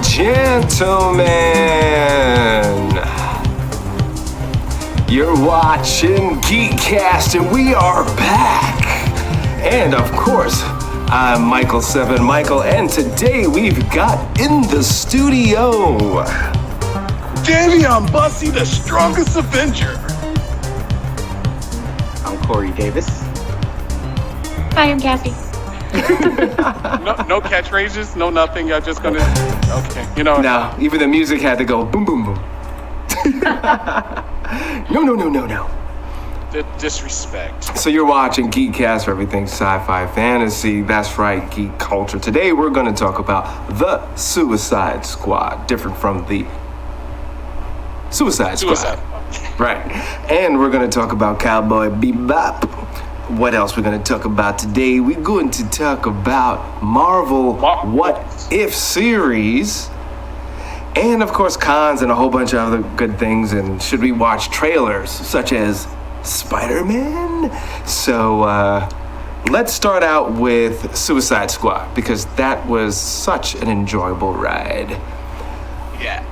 and gentlemen, you're watching GEEKCASTER. We are back. And of course, I'm Michael Seven Michael, and today we've got in the studio Dayveonne Bussey, the strongest Avenger. I'm Corey Davis. Hi, I'm Cassie. No catchphrases, no nothing. You're just gonna, okay, you know. No, even the music had to go boom, boom, boom. No. The disrespect. So you're watching GEEKCASTER for everything sci-fi-fantasy. That's right, geek culture. Today we're going to talk about the Suicide Squad, different from the Suicide Squad. Right. And we're going to talk about Cowboy Bebop. What else we're going to talk about today? We're going to talk about Marvel What If series. And of course, cons and a whole bunch of other good things. And should we watch trailers such as Spider-Man? So let's start out with Suicide Squad, because that was such an enjoyable ride. Yeah.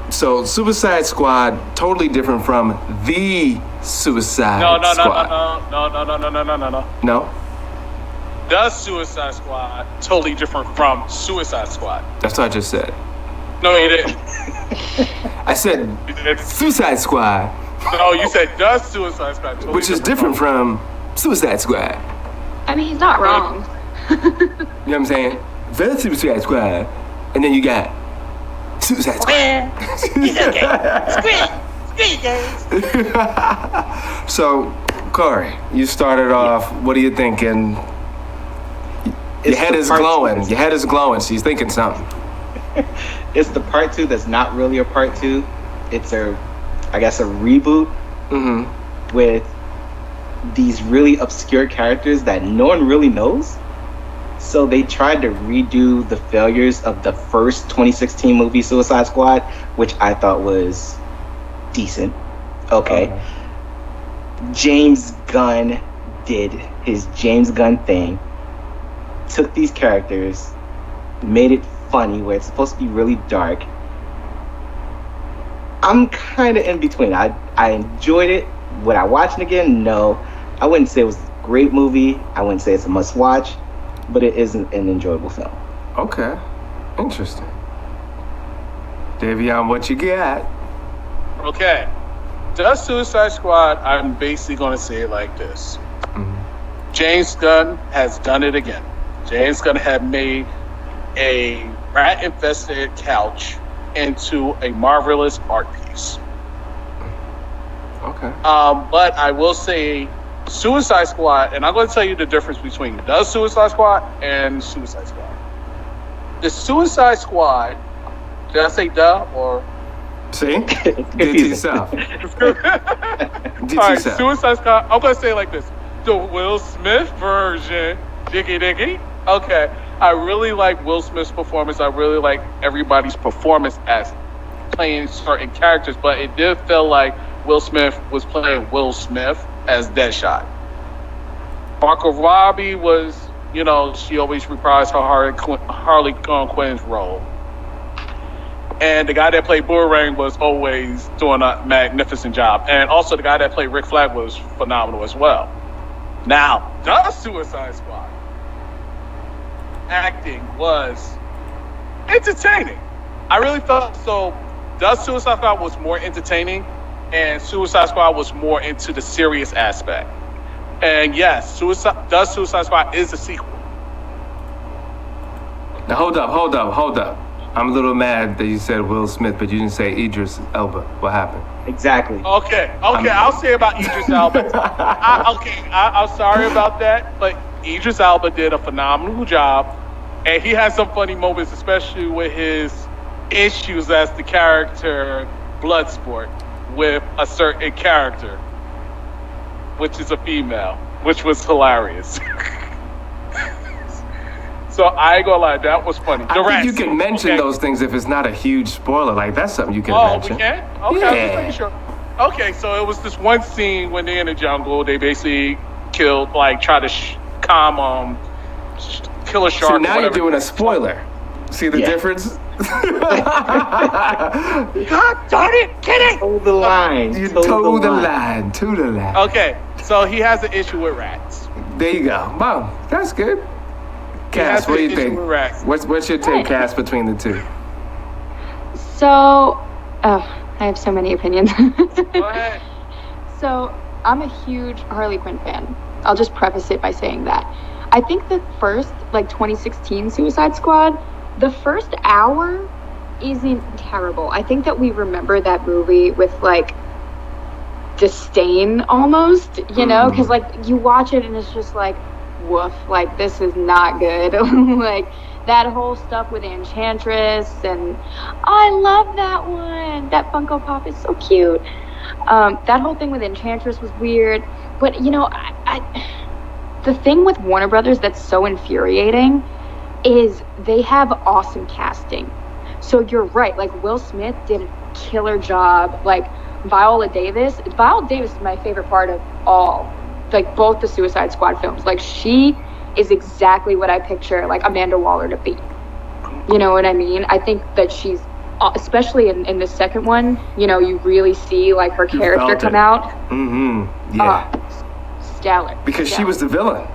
So Suicide Squad, totally different from the Suicide Squad. No. No? The Suicide Squad, totally different from Suicide Squad. That's what I just said. No, you didn't. I said Suicide Squad. No, you said the Suicide Squad. Totally Which is different from Suicide Squad. I mean, he's not wrong. You know what I'm saying? The Suicide Squad. And then you got Suicide Squad. So, Corey, you started off. What are you thinking? Your head is glowing. Your head is glowing. So you're thinking something. It's the part 2 that's not really a part 2. It's a reboot with these really obscure characters that no one really knows. So they tried to redo the failures of the first 2016 movie Suicide Squad, which I thought was decent. Okay. James Gunn did his James Gunn thing, took these characters, made it funny where it's supposed to be really dark. I'm kind of in between. I enjoyed it. Would I watch it again? No. I wouldn't say it was a great movie. I wouldn't say it's a must watch, but it is an enjoyable film. Okay. Interesting. Dayveonne, what you got? Okay. The Suicide Squad, I'm basically going to say it like this. James Gunn has done it again. James Gunn had made a rat-infested couch into a marvelous art piece. Okay. But I will say Suicide Squad, and I'm going to tell you the difference between the Suicide Squad and Suicide Squad. The Suicide Squad, did I say the or? See? Did to yourself. All right, Suicide Squad, I'm going to say it like this. The Will Smith version, diggy. Okay. I really like Will Smith's performance. I really like everybody's performance as playing certain characters, but it did feel like Will Smith was playing Will Smith as Deadshot. Margot Robbie was, she always reprised her Harley Quinn's role. And the guy that played Boomerang was always doing a magnificent job. And also the guy that played Rick Flag was phenomenal as well. Now, the Suicide Squad acting was entertaining. I really felt so. The Suicide Squad was more entertaining, and Suicide Squad was more into the serious aspect. And yes, the Suicide Squad is a sequel. Now hold up. I'm a little mad that you said Will Smith, but you didn't say Idris Elba. What happened? Exactly. Okay. I'll say about Idris Elba. I'm sorry about that, but Idris Elba did a phenomenal job, and he had some funny moments, especially with his issues as the character Bloodsport with a certain character, which is a female, which was hilarious. So I ain't gonna lie, that was funny. I think you can mention those things if it's not a huge spoiler. Like, that's something you can mention. Oh, we can? Okay, yeah. I'm just making sure. Okay, so it was this one scene when they're in the jungle. They basically killed, try to kill a shark. So now you're doing a spoiler. See the difference? God darn it, kidding! Toe the line. You toe the line. To the line. Okay, so he has an issue with rats. There you go. Wow, that's good. Cass, what do you think? What's your take, Cass, between the two? So, I have so many opinions. Go ahead. So, I'm a huge Harley Quinn fan. I'll just preface it by saying that. I think the first, 2016 Suicide Squad, the first hour isn't terrible. I think that we remember that movie with, disdain almost, you know? Because, you watch it and it's just woof, this is not good. That whole stuff with Enchantress, and I love that one. That Funko Pop is so cute. That whole thing with Enchantress was weird. But, the thing with Warner Brothers that's so infuriating is they have awesome casting. So you're right. Will Smith did a killer job. Viola Davis is my favorite part of all. Both the Suicide Squad films. She is exactly what I picture, Amanda Waller to be. You know what I mean? I think that she's, especially in the second one, you really see, her character come out. Mm-hmm. Yeah. Stellar. Because she was the villain.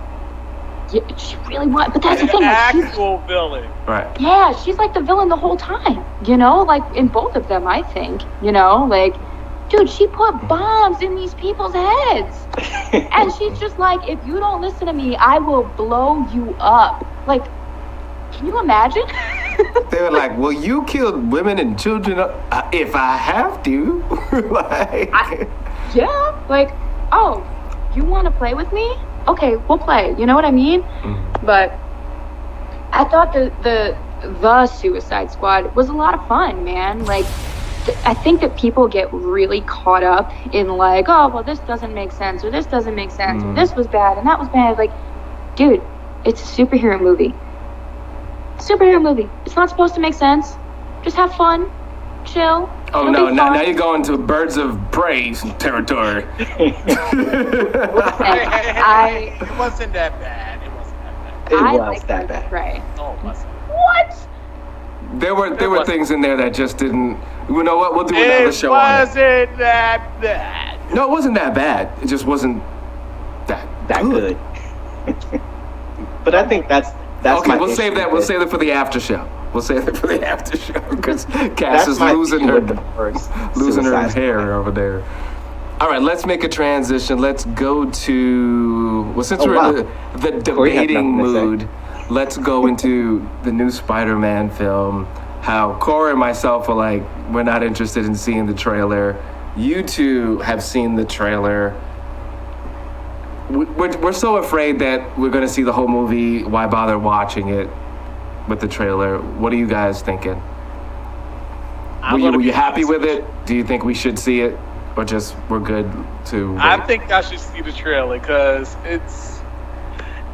Yeah, she really was. But that's the thing. An actual villain. Right. Yeah, she's the villain the whole time. In both of them, I think. Dude, she put bombs in these people's heads. And she's just if you don't listen to me, I will blow you up. Can you imagine? They were well, you killed women and children if I have to. Oh, you want to play with me? Okay, we'll play. You know what I mean? Mm-hmm. But I thought the Suicide Squad was a lot of fun, man. I think that people get really caught up in oh, well, this doesn't make sense, or this doesn't make sense, or this was bad, and that was bad. Dude, it's a superhero movie. It's not supposed to make sense. Just have fun. Chill. Oh, no, now you're going to Birds of Prey territory. It wasn't that bad. It was that bad. Right. No, it wasn't. What? There were things in there that just didn't. You know what? We'll do another show on it. It wasn't that bad. No, it wasn't that bad. It just wasn't that good. But I think that's okay. We'll save that. We'll save it for the after show. Because Cass is losing her hair over there. All right, let's make a transition. Let's go to since we're in the debating mood. Let's go into the new Spider-Man film. How Cora and myself are we're not interested in seeing the trailer. You two have seen the trailer. We're so afraid that we're going to see the whole movie. Why bother watching it with the trailer? What are you guys thinking? Were you happy with it? Do you think we should see it? Or just we're good to wait? I think I should see the trailer because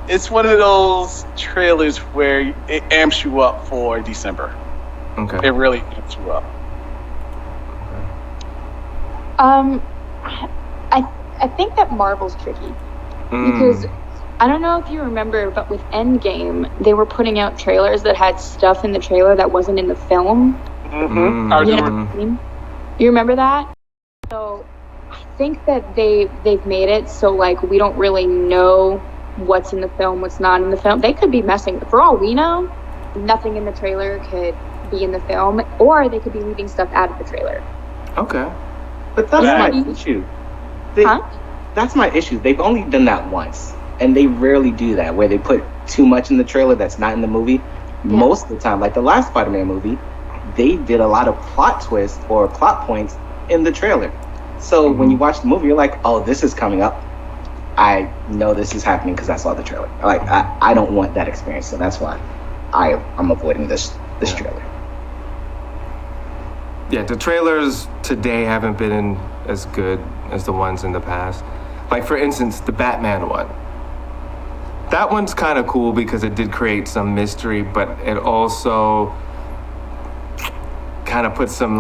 it's one of those trailers where it amps you up for December. Okay. It really amps you up. I think that Marvel's tricky because I don't know if you remember, but with Endgame, they were putting out trailers that had stuff in the trailer that wasn't in the film. Mm-hmm. You know what I mean? You remember that? So I think that they've made it so we don't really know what's in the film, what's not in the film. They could be messing. For all we know, nothing in the trailer could be in the film, or they could be leaving stuff out of the trailer. Okay. But that's my issue. That's my issue. They've only done that once, and they rarely do that, where they put too much in the trailer that's not in the movie. Yeah. Most of the time, the last Spider-Man movie, they did a lot of plot twists or plot points in the trailer. So when you watch the movie, you're oh, this is coming up. I know this is happening because I saw the trailer. I don't want that experience, so that's why I'm avoiding this trailer. Yeah, the trailers today haven't been as good as the ones in the past. For instance, the Batman one. That one's kind of cool because it did create some mystery, but it also kind of put some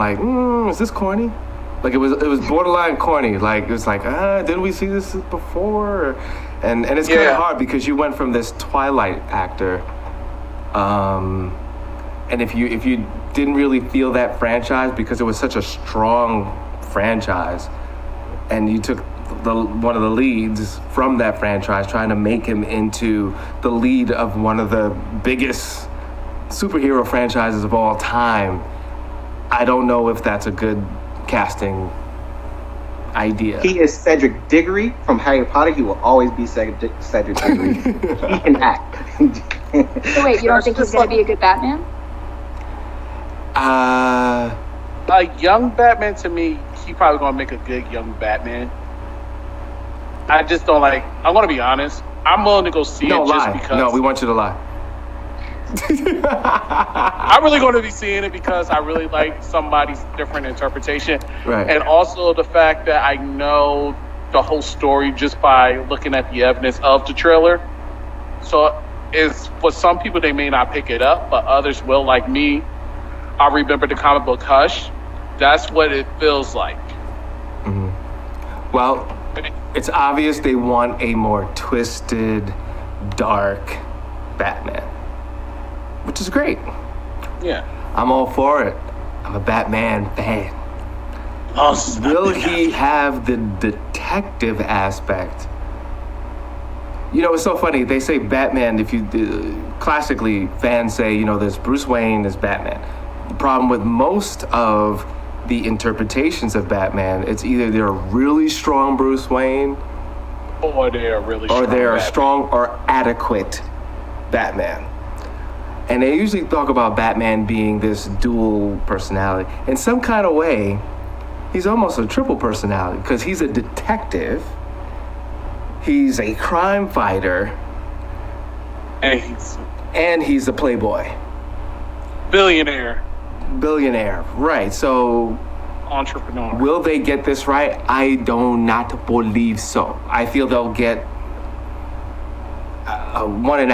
is this corny? It was borderline corny. It was didn't we see this before? And it's kind of hard because you went from this Twilight actor, and if you didn't really feel that franchise because it was such a strong franchise, and you took one of the leads from that franchise, trying to make him into the lead of one of the biggest superhero franchises of all time. I don't know if that's a good casting idea. He is Cedric Diggory from Harry Potter. He will always be Cedric Diggory. He can act. So wait, you don't think he's going to be a good Batman? A young Batman, to me, he probably going to make a good young Batman. I just don't like. I'm going to be honest. I'm willing to go see it just because. No, we want you to lie. I'm really going to be seeing it because I really like somebody's different interpretation. Right. And also the fact that I know the whole story just by looking at the evidence of the trailer. So it's, for some people, they may not pick it up, but others will, like me. I remember the comic book Hush. That's what it feels like. Mm-hmm. Well, it's obvious they want a more twisted, dark Batman, which is great. Yeah. I'm all for it. I'm a Batman fan. Oh, will he have the detective aspect? You know, it's so funny. They say Batman, if you classically, fans say, you know, there's Bruce Wayne, there's Batman. The problem with most of the interpretations of Batman, it's either they're a really strong Bruce Wayne, or they're really strong, or they're a Batman. strong or adequate Batman. And they usually talk about Batman being this dual personality. In some kind of way, he's almost a triple personality because he's a detective, he's a crime fighter, and he's a playboy. Billionaire, right. So entrepreneur. Will they get this right? I do not believe so. I feel they'll get a 1.5.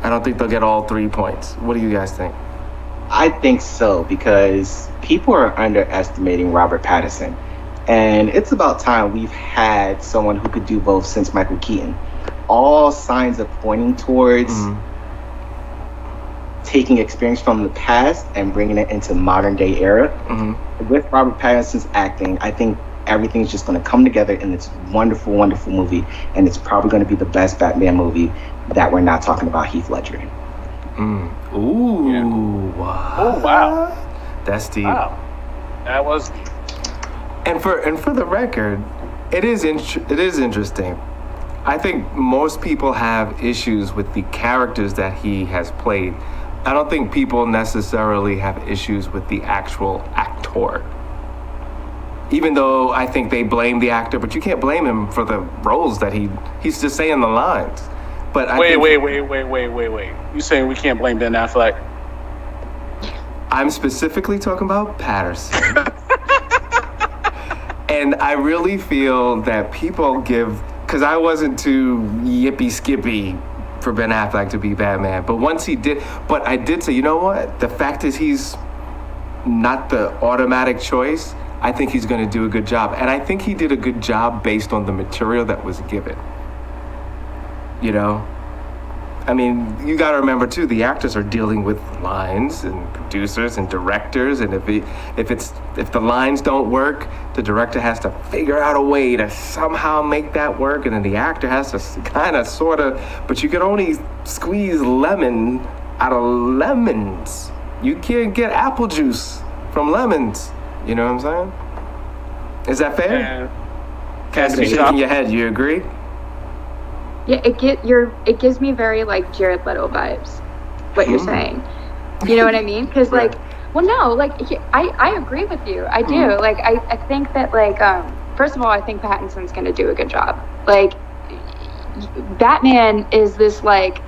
I don't think they'll get all 3 points. What do you guys think? I think so, because people are underestimating Robert Pattinson. And it's about time we've had someone who could do both since Michael Keaton. All signs are pointing towards taking experience from the past and bringing it into modern day era. With Robert Pattinson's acting, I think everything's just going to come together in this wonderful, wonderful movie. And it's probably going to be the best Batman movie that we're not talking about Heath Ledger. Ooh, yeah. Wow. Oh, wow. That's deep. Wow. That was deep. And for the record, it is interesting. I think most people have issues with the characters that he has played. I don't think people necessarily have issues with the actual actor. Even though I think they blame the actor, but you can't blame him for the roles that he's just saying the lines. But wait. You saying we can't blame Ben Affleck? I'm specifically talking about Patterson. And I really feel that people because I wasn't too yippee skippy for Ben Affleck to be Batman. But once he did, but I did say, you know what? The fact is he's not the automatic choice. I think he's going to do a good job. And I think he did a good job based on the material that was given. You know? I mean, you got to remember, too, the actors are dealing with lines and producers and directors. And if the lines don't work, the director has to figure out a way to somehow make that work. And then the actor has to kind of, sort of, but you can only squeeze lemon out of lemons. You can't get apple juice from lemons. You know what I'm saying? Is that fair? Cass, you're shaking your head. You agree? Yeah, it gives me very like Jared Leto vibes. What you're saying, you know what I mean? Because like, well, no, like I agree with you. I do. Like I think that like first of all, I think Pattinson's gonna do a good job. Like Batman is this like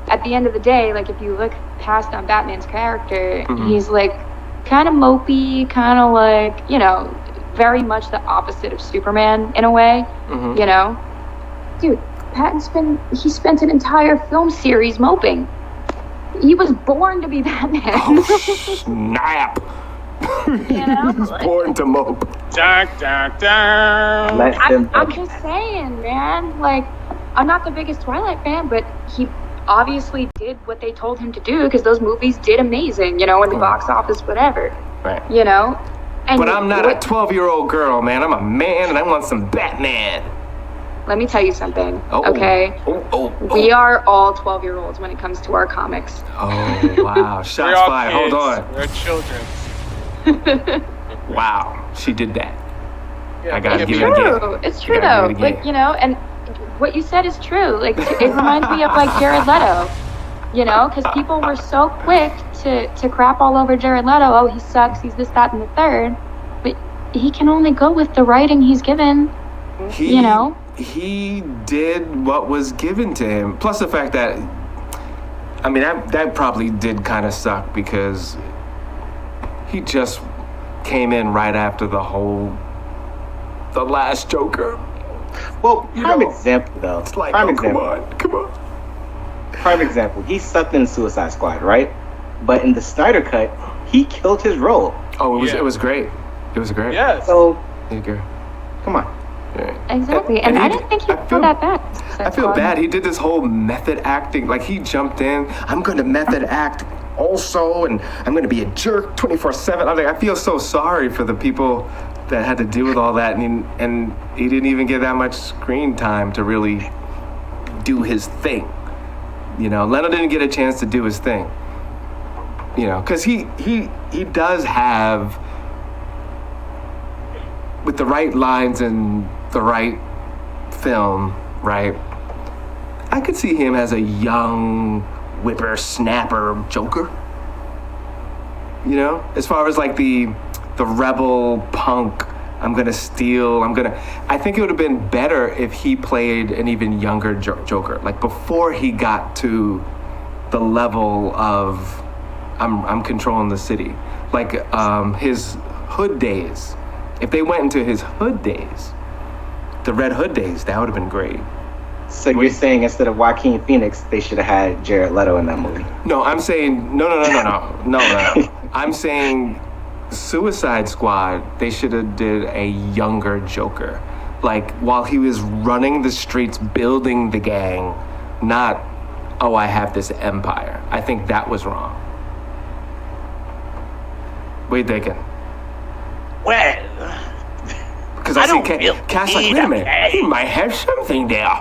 at the end of the day, like if you look past on Batman's character, he's like kind of mopey, kind of like, you know, very much the opposite of Superman in a way, you know? Dude, he spent an entire film series moping. He was born to be Batman. Oh, snap. You know? He was born to mope. I'm just saying, man. Like, I'm not the biggest Twilight fan, but he obviously did what they told him to do because those movies did amazing, you know, in the box office, whatever. Right. You know? And but I'm not a 12-year-old girl, man. I'm a man and I want some Batman. Let me tell you something, Oh. okay? Oh. We are all 12-year-olds when it comes to our comics. Oh, wow. Shots all fired. kids. Hold on. We're children. Wow. She did that. Yeah, I gotta yeah, give yeah. it again. It's true, I gotta though. give it again. Like, you know, and what you said is true. Like, it reminds me of, like, Jared Leto. You know, because people were so quick to crap all over Jared Leto. Oh, he sucks. He's this, that, and the third. But he can only go with the writing he's given. You know? He did what was given to him. Plus the fact that, I mean, that probably did kind of suck because he just came in right after the last Joker. Well, You prime know, example though. It's like, prime oh, example. come on. Prime example. He sucked in Suicide Squad, right? But in the Snyder cut, he killed his role. Oh, Yeah. it was great. It was great. Yes. So There you go. come on. Yeah. Exactly. And I didn't think he felt that bad. I feel bad. He did this whole method acting. Like, he jumped in. I'm going to method act also, and I'm going to be a jerk 24/7. I'm like, I feel so sorry for the people that had to deal with all that, and he didn't even get that much screen time to really do his thing. You know, Leno didn't get a chance to do his thing. You know, because he does have, with the right lines and the right film, right? I could see him as a young whippersnapper Joker. You know, as far as like the rebel punk, I'm gonna steal. I think it would have been better if he played an even younger Joker, like before he got to the level of I'm controlling the city, like his hood days. If they went into his hood days, the Red Hood days, that would have been great. So you're saying instead of Joaquin Phoenix, they should have had Jared Leto in that movie? No, I'm saying no. I'm saying Suicide Squad, they should have did a younger Joker. Like, while he was running the streets, building the gang, not, oh, I have this empire. I think that was wrong. What are you thinking? Well, Because I I see don't feel Cass like, need wait a a minute, gang. he might have something there.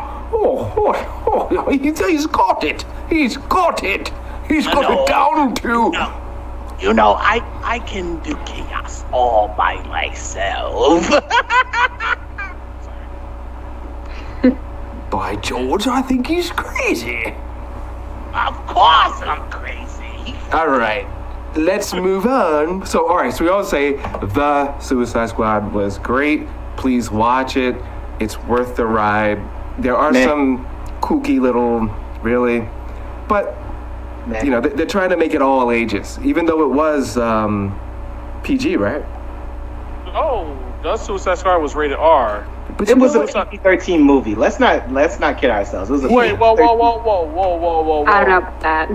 He's got it. He's got it. He's got No. it down to. no. You know, I can do chaos all by myself. By George, I think he's crazy. Of course I'm crazy. All right, let's move on. So, all right, so we all say The Suicide Squad was great. Please watch it. It's worth the ride. There are Man. some kooky little, really, but Man. you know, they're trying to make it all ages, even though it was PG, right? Oh, the Suicide Squad was rated R. But It you was know a what? PG-13 movie. Let's not kid ourselves. It was a Wait, whoa, PG-13 whoa. I don't know about that.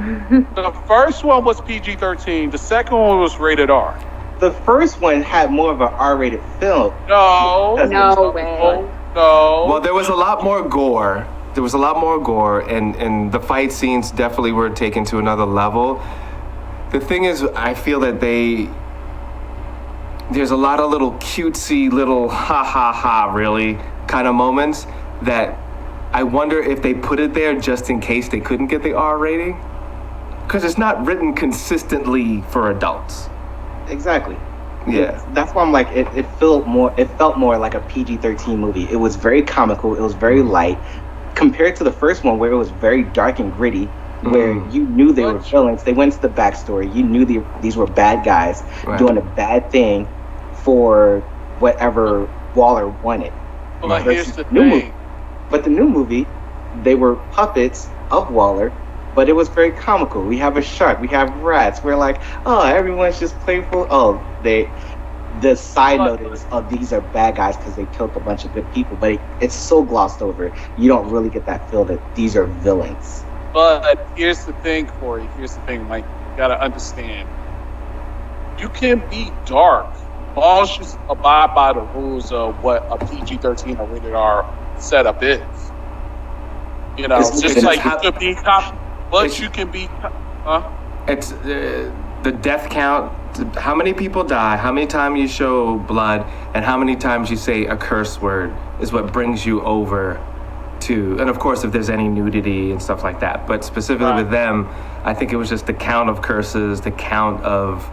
The first one was PG-13. The second one was rated R. The first one had more of an R-rated film. No. No way. No. Well, there was a lot more gore. And the fight scenes definitely were taken to another level. The thing is, I feel that there's a lot of little cutesy little ha really kind of moments that I wonder if they put it there just in case they couldn't get the R rating. Because it's not written consistently for adults. Exactly. Yeah. That's why I'm like, it felt more like a PG-13 movie. It was very comical. It was very light. Compared to the first one, where it was very dark and gritty, where you knew they were villains. They went to the backstory. You knew these were bad guys Right. doing a bad thing for whatever Waller wanted. But here's the New movie. thing. But the new movie, they were puppets of Waller, but it was very comical. We have a shark. We have rats. We're like, oh, everyone's just playful. Oh, the side note is, oh, these are bad guys because they killed a bunch of good people. But it's so glossed over. You don't really get that feel that these are villains. But here's the thing, Corey. Here's the thing, Mike. You gotta understand. You can be dark, as long as you abide by the rules of what a PG-13 or rated R setup is. You know, It's just just like how- you could be But you can be, It's the death count. How many people die? How many times you show blood, and how many times you say a curse word is what brings you over to. And of course, if there's any nudity and stuff like that. But specifically with them, I think it was just the count of curses, the count of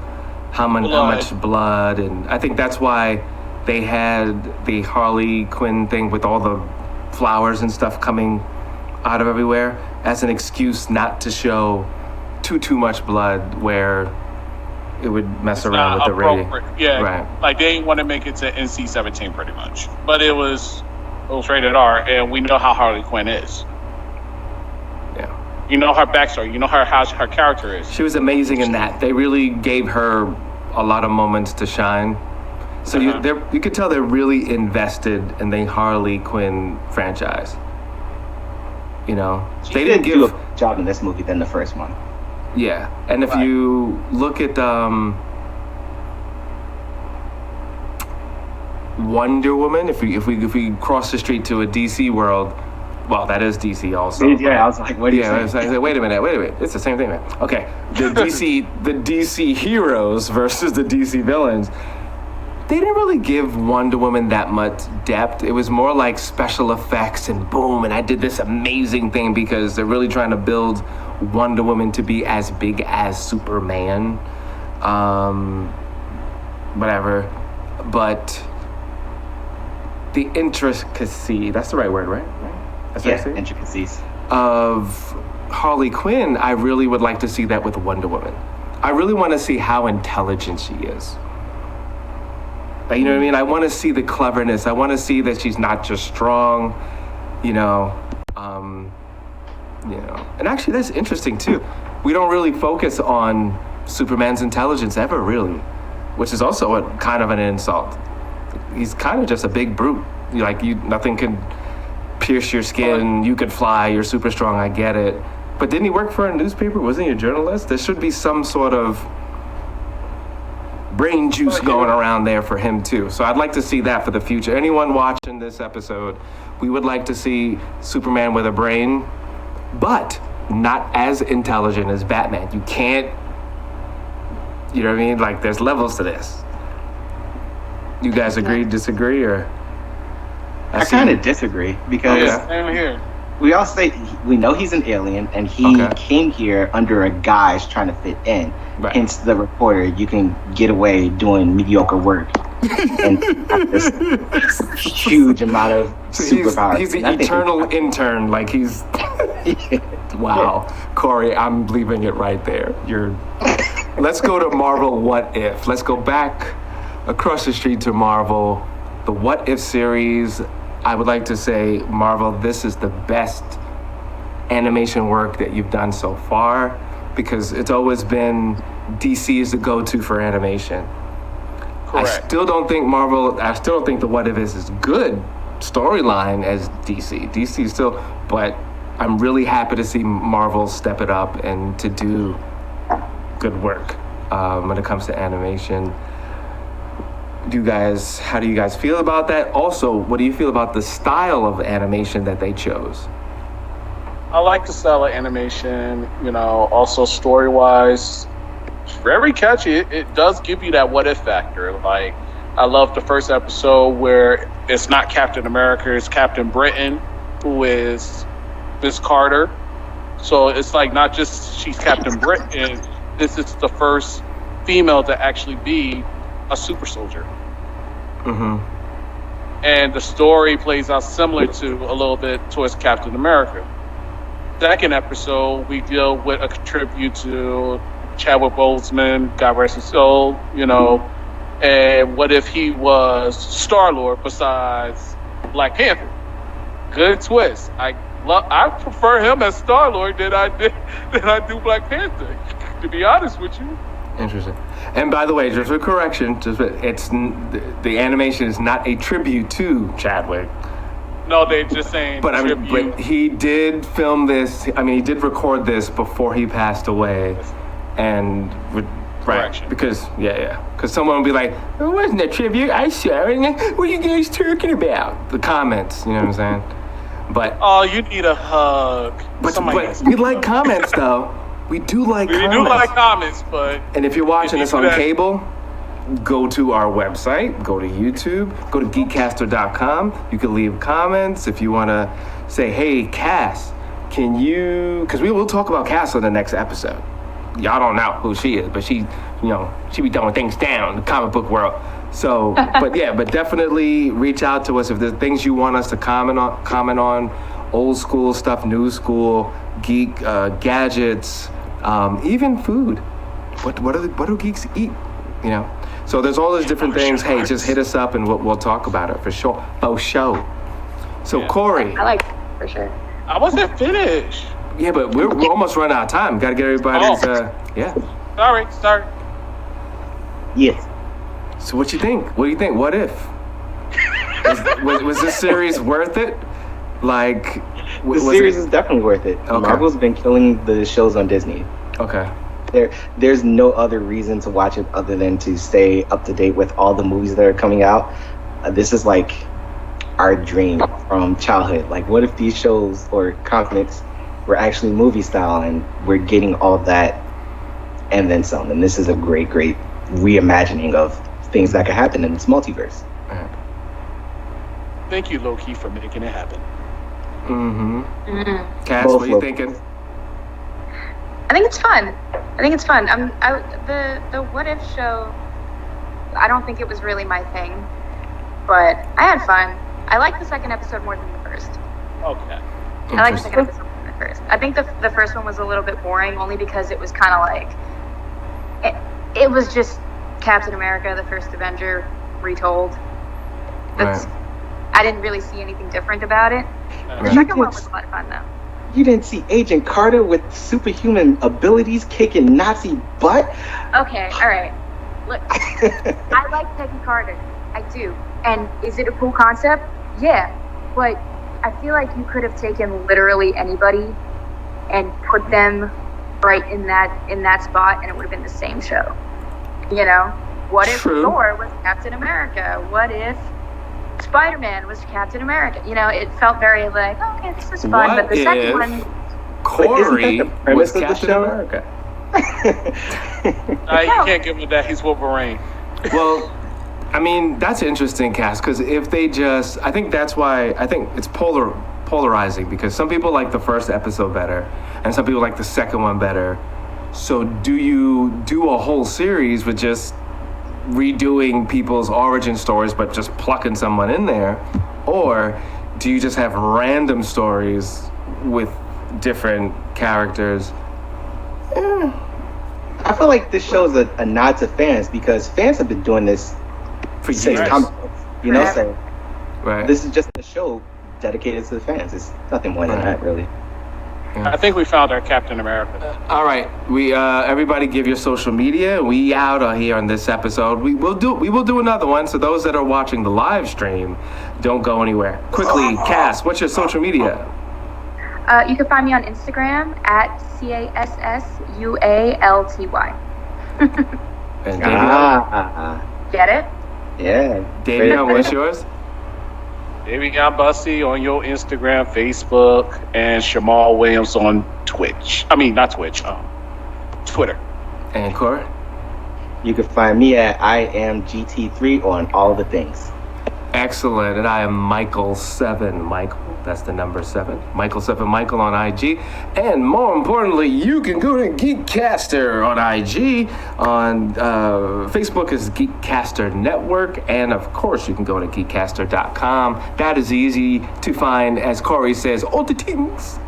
how much blood, and I think that's why they had the Harley Quinn thing with all the flowers and stuff coming out of everywhere as an excuse not to show too much blood where it would mess around with the rating. Yeah, right. Like they didn't want to make it to NC-17 pretty much, but it was rated R, and we know how Harley Quinn is. Yeah. You know her backstory. You know how her character is. She was amazing in that. They really gave her a lot of moments to shine. So you could tell they're really invested in the Harley Quinn franchise. You know, they didn't do a better job in this movie than the first one. Yeah, and if you look at Wonder Woman, if we cross the street to a DC world, well, that is DC also. Yeah, I was like, what do you I was like, wait a minute, it's the same thing, man. Okay, the DC heroes versus the DC villains. They didn't really give Wonder Woman that much depth. It was more like special effects and boom, and I did this amazing thing because they're really trying to build Wonder Woman to be as big as Superman. Whatever. But the intricacy, that's the right word, right? That's what I say? Intricacies. Of Harley Quinn, I really would like to see that with Wonder Woman. I really want to see how intelligent she is. Like, you know what I mean? I want to see the cleverness. I want to see that she's not just strong, you know. And actually, that's interesting too. We don't really focus on Superman's intelligence ever, really, which is also kind of an insult. He's kind of just a big brute. Nothing can pierce your skin. You could fly. You're super strong. I get it. But didn't he work for a newspaper? Wasn't he a journalist? There should be some sort of brain juice going around there for him too. So I'd like to see that for the future. Anyone watching this episode, we would like to see Superman with a brain, but not as intelligent as Batman. You can't, you know what I mean? Like, there's levels to this. You guys agree, disagree, or? I kind of disagree because same here. We all say we know he's an alien and he came here under a guise trying to fit in. Right. Hence the reporter, you can get away doing mediocre work and have this huge amount of superpowers. He's the eternal intern, like he's wow. Corey, I'm leaving it right there. Let's go to Marvel What If. Let's go back across the street to Marvel, the What If series. I would like to say, Marvel, this is the best animation work that you've done so far, because it's always been DC is the go-to for animation. Correct. I still don't think the What If is as good storyline as DC. DC still, but I'm really happy to see Marvel step it up and to do good work when it comes to animation. How do you guys feel about that? Also, what do you feel about the style of animation that they chose? I like the style of animation, also story-wise. It's very catchy. It does give you that what if factor. Like, I love the first episode where it's not Captain America, it's Captain Britain, who is Miss Carter. So it's like not just she's Captain Britain, this is the first female to actually be a super soldier. And the story plays out similar to a little bit towards Captain America. Second episode, we deal with a tribute to Chadwick Boseman, God rest his soul, and what if he was Star-Lord besides Black Panther? Good twist. I prefer him as Star-Lord than I do Black Panther, to be honest with you. Interesting. And by the way, just a correction, the animation is not a tribute to Chadwick. No, they're just saying tribute. But he did film this. I mean, he did record this before he passed away, and correction. Because because someone would be like, "It wasn't a tribute. I saw it. What are you guys talking about?" The comments, you know what I'm saying? But oh, you need a hug. but we like comments though. We do like we comments. do like comments, but and if you're watching this on cable, go to our website, go to YouTube, go to GEEKCASTER.com. You can leave comments if you want to say, hey, Cass, can you... Because we will talk about Cass on the next episode. Y'all don't know who she is, but she be throwing things down in the comic book world. So, but definitely reach out to us if there's things you want us to comment on, old school stuff, new school, geek gadgets, even food. What do geeks eat? You know? So there's all those different things. Hey, just hit us up and we'll talk about it for sure. Show. So yeah. Corey. I like it, for sure. I wasn't finished. Yeah, but we're almost running out of time. Got to get everybody's, yeah. Sorry. Yes. So what you think? What do you think? What if? Was this series worth it? Like, the series is definitely worth it. Okay. Marvel's been killing the shows on Disney. Okay. There's no other reason to watch it other than to stay up to date with all the movies that are coming out. This is like our dream from childhood. Like, what if these shows or comics were actually movie style, and we're getting all of that and then some. And this is a great reimagining of things that could happen in this multiverse. Thank you, Loki, for making it happen. Cass, what are you thinking? I think it's fun. The What If show, I don't think it was really my thing, but I had fun. I liked the second episode more than the first. Okay. I like the second episode more than the first. I think the first one was a little bit boring, only because it was kind of like, it was just Captain America, the first Avenger, retold. Right. I didn't really see anything different about it. The second one was a lot of fun, though. You didn't see Agent Carter with superhuman abilities kicking Nazi butt? Okay, all right. Look, I like Peggy Carter. I do. And is it a cool concept? Yeah. But I feel like you could have taken literally anybody and put them right in that spot, and it would have been the same show. You know? What if Thor was Captain America? What if Spider-Man was Captain America? You know, it felt very like, okay, this is fun. But the second one, Corey was Captain America. You can't give him that. He's Wolverine. Well, I mean, that's interesting, Cass, because if they just, I think that's why, I think it's polarizing, because some people like the first episode better, and some people like the second one better. So do you do a whole series with just redoing people's origin stories but just plucking someone in there, or do you just have random stories with different characters? I feel like this shows a nod to fans, because fans have been doing this for since years. comic books, you know. So right. This is just a show dedicated to the fans. It's nothing more than that, really. Yeah. I think we found our Captain America. All right, we everybody give your social media. We out here on this episode. We will do another one. So those that are watching the live stream, don't go anywhere. Quickly, Cass, what's your social media? You can find me on Instagram at CASSUALTY. And Dayveonne? Get it? Yeah. Dayveonne, what's yours? Dayveonne Bussey on your Instagram, Facebook, and Shamal Williams on Twitch. I mean, not Twitch, Twitter. And Corey? You can find me at IamGT3 on all the things. Excellent. And I am Michael7 Michael. That's the number 7. Michael7 Michael on IG. And more importantly, you can go to GEEKCASTER on IG. On Facebook is GEEKCASTER Network. And of course, you can go to GEEKCASTER.com. That is easy to find, as Corey says, all the things.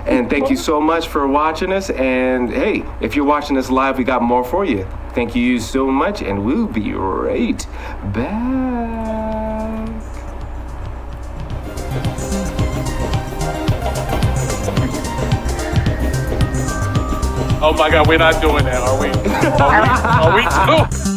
And thank you so much for watching us. And hey, if you're watching this live, we got more for you. Thank you so much. And we'll be right back. Oh my God, we're not doing that, are we? Are we?